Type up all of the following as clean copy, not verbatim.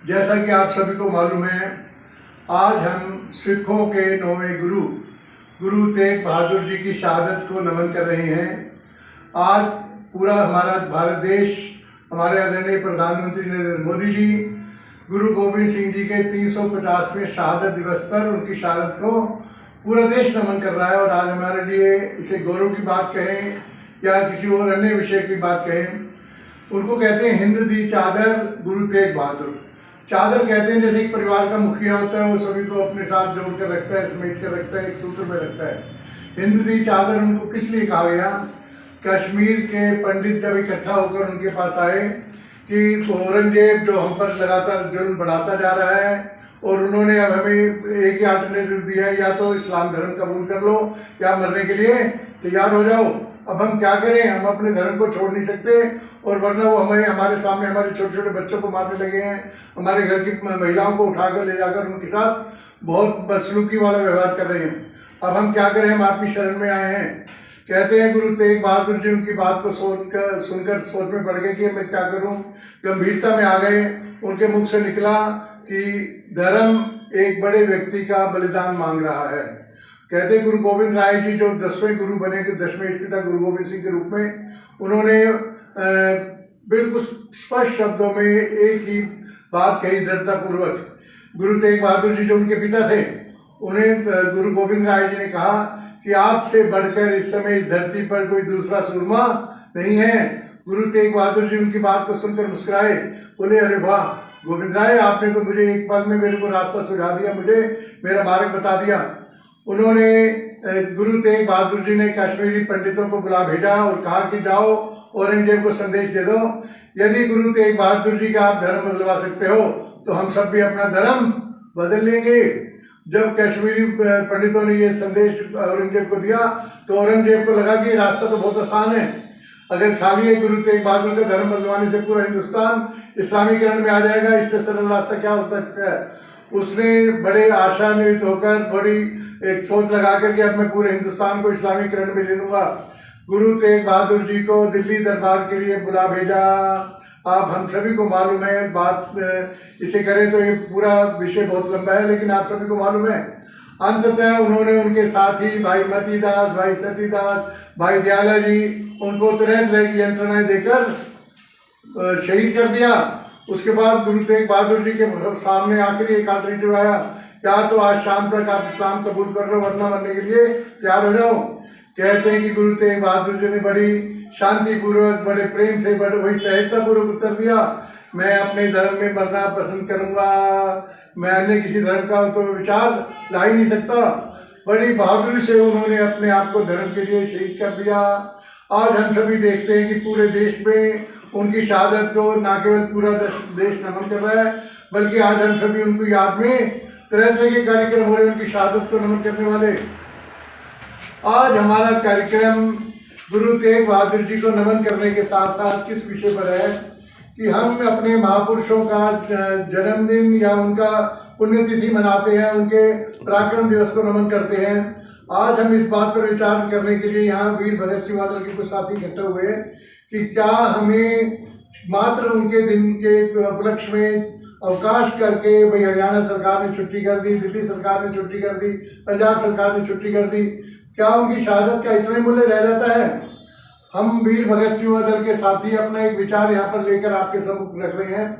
जैसा कि आप सभी को मालूम है, आज हम सिखों के 9वें गुरु तेग बहादुर जी की शहादत को नमन कर रहे हैं। आज पूरा हमारा भारत देश, हमारे आदरणीय प्रधानमंत्री नरेंद्र मोदी जी गुरु गोविंद सिंह जी के 350वें शहादत दिवस पर उनकी शहादत को पूरा देश नमन कर रहा है। और आज हमारे लिए इसे गौरव की बात कहें या किसी और अन्य विषय की बात कहें, उनको कहते हैं हिंद दी चादर गुरु तेग बहादुर। चादर कहते हैं जैसे एक परिवार का मुखिया होता है, वो सभी को अपने साथ जोड़ कर रखता है, समेट कर रखता है, एक सूत्र में रखता है। हिंद दी चादर उनको किस लिए कहा गया? कश्मीर के पंडित जब इकट्ठा होकर उनके पास आए कि औरंगजेब जो हम पर लगातार जुल्म बढ़ाता जा रहा है और उन्होंने अब हमें एक ही अल्टरनेटिव दिया है, या तो इस्लाम धर्म कबूल कर लो या मरने के लिए तैयार हो जाओ। अब हम क्या करें? हम अपने धर्म को छोड़ नहीं सकते, और वरना वो हमारे सामने हमारे छोटे छोटे बच्चों को मारने लगे हैं, हमारे घर की महिलाओं को उठाकर ले जाकर उनके साथ बहुत बदसलूकी वाला व्यवहार कर रहे हैं। अब हम क्या करें? हम आपकी शरण में आए हैं। कहते हैं गुरु तेग बहादुर जी उनकी बात को सुनकर सोच में पड़ गए कि मैं क्या करूं। गंभीरता में आ गए। उनके मुख से निकला कि धर्म एक बड़े व्यक्ति का बलिदान मांग रहा है। कहते गुरु गोविंद राय जी जो 10वें गुरु बने, कि 10वें पिता गुरु गोविंद सिंह के रूप में, उन्होंने बिल्कुल स्पष्ट शब्दों में एक ही बात कही दृढ़ता पूर्वक। गुरु तेग बहादुर जी जो उनके पिता थे, उन्हें गुरु गोविंद राय जी ने कहा कि आपसे बढ़कर इस समय इस धरती पर कोई दूसरा सूरमा नहीं है। गुरु तेग बहादुर जी उनकी बात को सुनकर मुस्कुराए, बोले अरे वाह गोविंद राय, आपने तो मुझे एक पल में मेरे को रास्ता सुझा दिया, मुझे मेरा मार्ग बता दिया। उन्होंने गुरु तेग बहादुर जी ने कश्मीरी पंडितों को बुला भेजा और कहा कि जाओ औरंगजेब को संदेश दे दो, यदि गुरु तेग बहादुर जी का आप धर्म बदलवा सकते हो तो हम सब भी अपना धर्म बदल लेंगे। जब कश्मीरी पंडितों ने ये संदेश औरंगजेब को दिया तो औरंगजेब को लगा कि रास्ता तो बहुत आसान है, अगर खाली एक गुरु तेग बहादुर का धर्म बदलवाने से पूरा हिंदुस्तान इस्लामीकरण में आ जाएगा, इससे सरल रास्ता क्या हो सकता है। उसने बड़े आशान्वित होकर बड़ी एक सोच लगाकर कि अब मैं पूरे हिंदुस्तान को इस्लामीकरण में ले लूंगा, गुरु तेग बहादुर जी को दिल्ली दरबार के लिए बुला भेजा। आप हम सभी को मालूम है, बात इसे करें तो ये पूरा विषय बहुत लंबा है, लेकिन आप सभी को मालूम है अंततः उन्होंने उनके साथी भाई मतीदास, भाई सतीदास, भाई दयाला जी, उनको तरह तरह की यंत्रणाएं देकर शहीद कर दिया। उसके बाद गुरु तेग बहादुर जी के सामने आखिर एक अल्टरनेटिव आया, या तो आज शाम तक आप इस्लाम कबूल कर लो वरना मरने के लिए तैयार हो जाओ। कहते हैं कि गुरु तेग बहादुर जी ने बड़ी शांति पूर्वक, बड़े प्रेम से, बड़े वही सहजता पूर्वक उत्तर दिया, मैं अपने धर्म में मरना पसंद करूंगा, मैं अन्य किसी धर्म का तो विचार ला ही नहीं सकता। बड़ी बहादुरी से उन्होंने अपने आप को धर्म के लिए शहीद कर दिया। आज हम सभी देखते हैं कि पूरे देश में उनकी शहादत को न केवल पूरा देश नमन कर रहा है, बल्कि आज हम सभी उनको याद में तरह तरह के कार्यक्रम हो रहे हैं उनकी शहादत को नमन करने वाले। आज हमारा कार्यक्रम गुरु तेग बहादुर जी को नमन करने के साथ साथ किस विषय पर है कि हम अपने महापुरुषों का जन्मदिन या उनका पुण्यतिथि मनाते हैं, उनके पराक्रम दिवस को नमन करते हैं। आज हम इस बात पर विचार करने के लिए यहाँ वीर भगत सिंह बादल के कुछ साथी इकट्ठे हुए कि क्या हमें मात्र उनके दिन के उपलक्ष्य में अवकाश करके, भाई हरियाणा सरकार ने छुट्टी कर दी, दिल्ली सरकार ने छुट्टी कर दी, पंजाब सरकार ने छुट्टी कर दी, क्या उनकी शहादत का इतना मूल्य रह जाता है? हम वीर भगत सिंह दल के साथी अपना एक विचार यहाँ पर लेकर आपके सम्मुख रख रहे हैं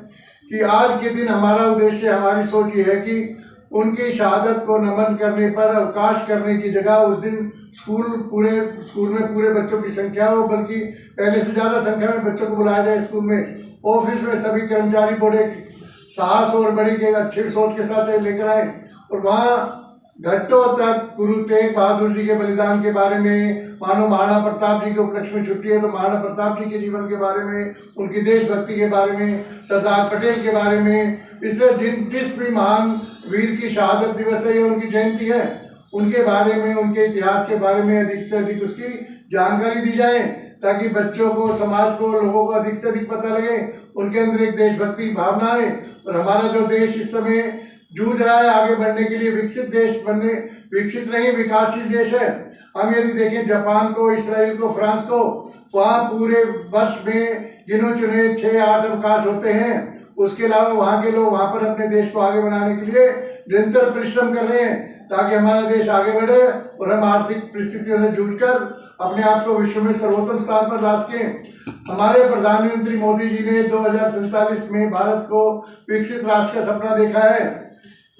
कि आज के दिन हमारा उद्देश्य, हमारी सोच ये है कि उनकी शहादत को नमन करने पर अवकाश करने की जगह उस दिन स्कूल में पूरे बच्चों की संख्या हो, बल्कि पहले से ज़्यादा संख्या में बच्चों को बुलाया जाए स्कूल में। ऑफिस में सभी कर्मचारी बड़े साहस और बड़ी के अच्छी सोच के साथ लेकर आए और वहाँ घंटों तक गुरु तेग बहादुर जी के बलिदान के बारे में, मानो महाराणा प्रताप जी के उपलक्ष्य में छुट्टी है तो महाराणा प्रताप जी के जीवन के बारे में, उनकी देशभक्ति के बारे में, सरदार पटेल के बारे में, इसलिए जिस भी महान वीर की शहादत दिवस है या उनकी जयंती है, उनके बारे में, उनके इतिहास के बारे में अधिक से अधिक उसकी जानकारी दी जाए, ताकि बच्चों को, समाज को, लोगों को अधिक से अधिक पता लगे, उनके अंदर एक देशभक्ति भावना आए। और हमारा जो देश इस समय जूझ रहा है आगे बढ़ने के लिए, विकसित देश बनने, विकसित नहीं विकासशील देश है। हम यदि देखें जापान को, इसराइल को, फ्रांस को, वहाँ पूरे वर्ष में गिनो चुने 6-8 अवकाश होते हैं उसके अलावा वहाँ के लोग वहाँ पर अपने देश को आगे बढ़ाने के लिए निरंतर परिश्रम कर रहे हैं ताकि हमारा देश आगे बढ़े और हम आर्थिक परिस्थितियों से जूझकर अपने आप को विश्व में सर्वोत्तम स्थान पर ला सकें। हमारे प्रधानमंत्री मोदी जी ने 2047 में भारत को विकसित राष्ट्र का सपना देखा है।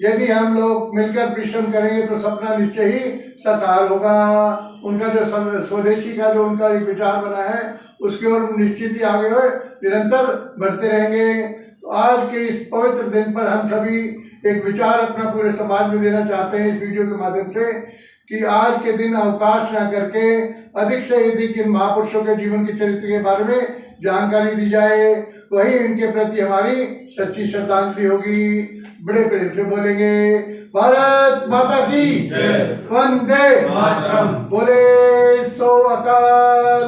यदि हम लोग मिलकर परिश्रम करेंगे तो सपना निश्चय ही साकार होगा। उनका जो स्वदेशी का जो उनका एक विचार बना है उसकी ओर निश्चित ही आगे निरंतर बढ़ते रहेंगे। तो आज के इस पवित्र दिन पर हम सभी एक विचार अपना पूरे समाज में देना चाहते हैं इस वीडियो के माध्यम से कि आज के दिन अवकाश न करके अधिक से अधिक इन महापुरुषों के जीवन के चरित्र के बारे में जानकारी दी जाए, वही इनके प्रति हमारी सच्ची श्रद्धांजलि होगी। बड़े प्रेम से बोलेंगे भारत माता की वंदे मातरम, बोले सो अकाल।